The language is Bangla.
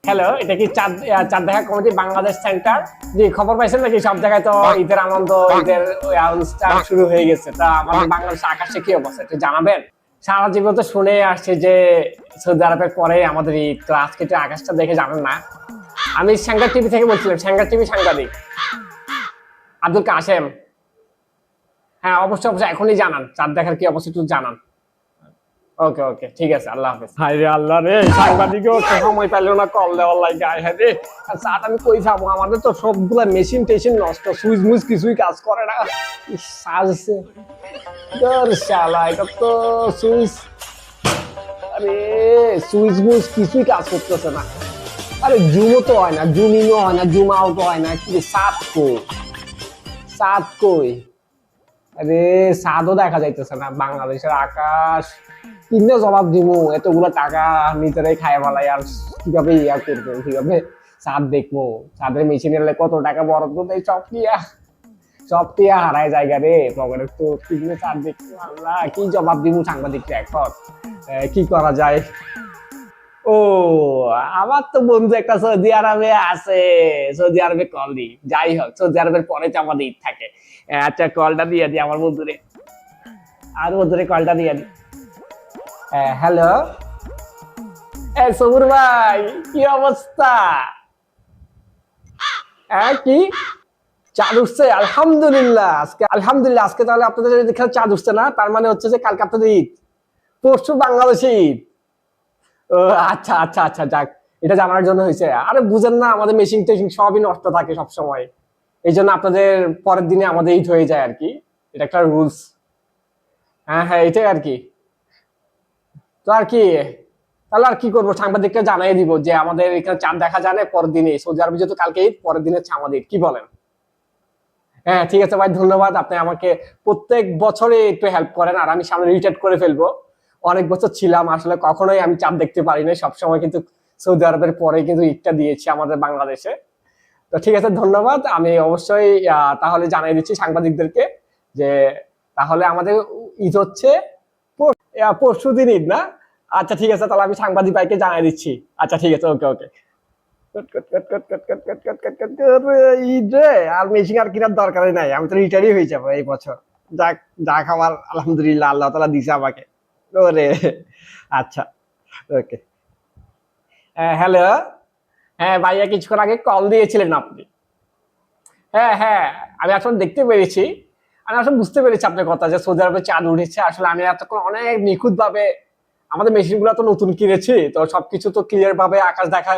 হ্যালো, এটা কি চাঁদ দেখা কমিটি বাংলাদেশ সেন্টার? জি, খবর পাইছেন নাকি? সব জায়গায় তো ঈদের আনন্দ, ঈদের অনুষ্ঠান শুরু হয়ে গেছে। তা আমাদের বাংলাদেশের আকাশে কি অবস্থা একটু জানাবেন? সারা জীবন তো শুনে আসছে যে সৌদি আরবের পরে আমাদের ঈদ। তো আজকে একটু আকাশটা দেখে জানেন না? আমি সাংবাদিক টিভি থেকে বলছিলাম, সাংবাদিক টিভি সাংবাদিক আব্দুল কাশেম। হ্যাঁ, অবশ্যই অবশ্যই এখনই জানান, চাঁদ দেখার কি অবস্থা একটু জানান। ওকে ওকে, ঠিক আছে, আল্লাহ হাফেজ। হাই রে আল্লাহ রে, সাংবাদিকও তো সময় পেল না কল দেওয়ার লাগে। হ্যাঁ রে, আর চাট আমি কই খাবো? আমাদের তো সবগুলা মেশিন টেশিন নষ্ট, সুইচ মুইচ কিছুই কাজ করে না। সাজছে শালা, এটা তো সুইচ, আরে সুইচ মুইচ কিছুই কাজ করতেছে না। আরে জুমও তো হয় না, জুমিংও হয় না, জুম আউট হয় না। কি সাত কই, সাত কই? আরে সাদও দেখা যাইতেছে না। বাংলাদেশের আকাশ কিনে জবাব দিমু? এতগুলো টাকা নিজেরাই খায় ফেলাই, আর কিভাবে ইয়া করবো, কিভাবে চাঁদ দেখবো? চাঁদের মেশিনের কত টাকা বরাদ্দ দেয়, সব টিয়া হারায় জায়গা রে পকেটের। তো কিনে চাঁদ দেখবো, আল্লাহ কি জবাব দিমু সাংবাদিককে এখন? কি করা যায়? ও, আমার তো বন্ধু একটা সৌদি আরবে আছে, সৌদি আরবে কল দি। যাই হোক, সৌদি আরবের পরে তো আমাদের ঈদ থাকে। আচ্ছা, কলটা দিয়ে দি আমার বন্ধুরে, আর বন্ধুরে কলটা দিয়ে দি। হ্যালো, সবুর ভাই, কি অবস্থা? কি চাঁদ উঠছে? আলহামদুলিল্লাহ, আজকে তাহলে আপনাদের এখানে চাঁদ উঠছে না, তার মানে হচ্ছে যে কালকে আপনাদের ঈদ, পরশু বাংলাদেশে ঈদ। ও আচ্ছা আচ্ছা আচ্ছা, যাক, এটা জানার জন্য হয়েছে। আরে বুঝেন না, আমাদের মেশিন টেশিন সবই নষ্ট থাকে সব সময়, এই জন্য আপনাদের পরের দিনে আমাদের ঈদ হয়ে যায় আর কি। এটা একটা রুলস। হ্যাঁ হ্যাঁ, এটাই আর কি। তো আর কি, তাহলে আর কি করবো, সাংবাদিককে জানাই দিব যে আমাদের এখানে চাঁদ দেখা যায় না পরের দিনে। সৌদি আরবে যেহেতু কালকে ঈদ, পরের দিনে হচ্ছে আমাদের ঈদ। কি বলেন? হ্যাঁ ঠিক আছে ভাই, ধন্যবাদ। আপনি আমাকে প্রত্যেক বছরে একটু হেল্প করেন, আর আমি সামনে রিটায়ার করে ফেলবো। অনেক বছর ছিলাম আসলে, কখনোই আমি চাঁদ দেখতে পারি নাই, সবসময় কিন্তু সৌদি আরবের পরে কিন্তু ঈদটা দিয়েছি আমাদের বাংলাদেশে। তো ঠিক আছে, ধন্যবাদ। আমি অবশ্যই তাহলে জানাই দিচ্ছি সাংবাদিকদেরকে যে তাহলে আমাদের ঈদ হচ্ছে পরশু দিন ঈদ না? আচ্ছা ঠিক আছে, তাহলে আমি সাংবাদিক ভাইকে জানাই দিচ্ছি। আচ্ছা ঠিক আছে, ওকে ওকে। ঈদ রে, আর মেশিন আর কেনার দরকারই নাই, আমি তো রিটায়ারই হয়ে যাবো এই বছর। যাক, যা খাবার আলহামদুলিল্লাহ, আল্লাহ তাআলা দিছে আমাকে। ওরে আচ্ছা, ওকে। হ্যালো, হ্যাঁ ভাইয়া, কিছুক্ষণ আগে কল দিয়েছিলেন আপনি। হ্যাঁ হ্যাঁ, আমি আসলে দেখতে পেরেছি, আমি আসলে বুঝতে পেরেছি আপনার কথা যে সৌদি আরবে চাঁদ উঠেছে। আসলে আমি এতক্ষণ অনেক নিখুঁত ভাবে, আমাদের মেশিন গুলো তো নতুন কিনেছি, তো সবকিছু তো ক্লিয়ার ভাবে আকাশ দেখা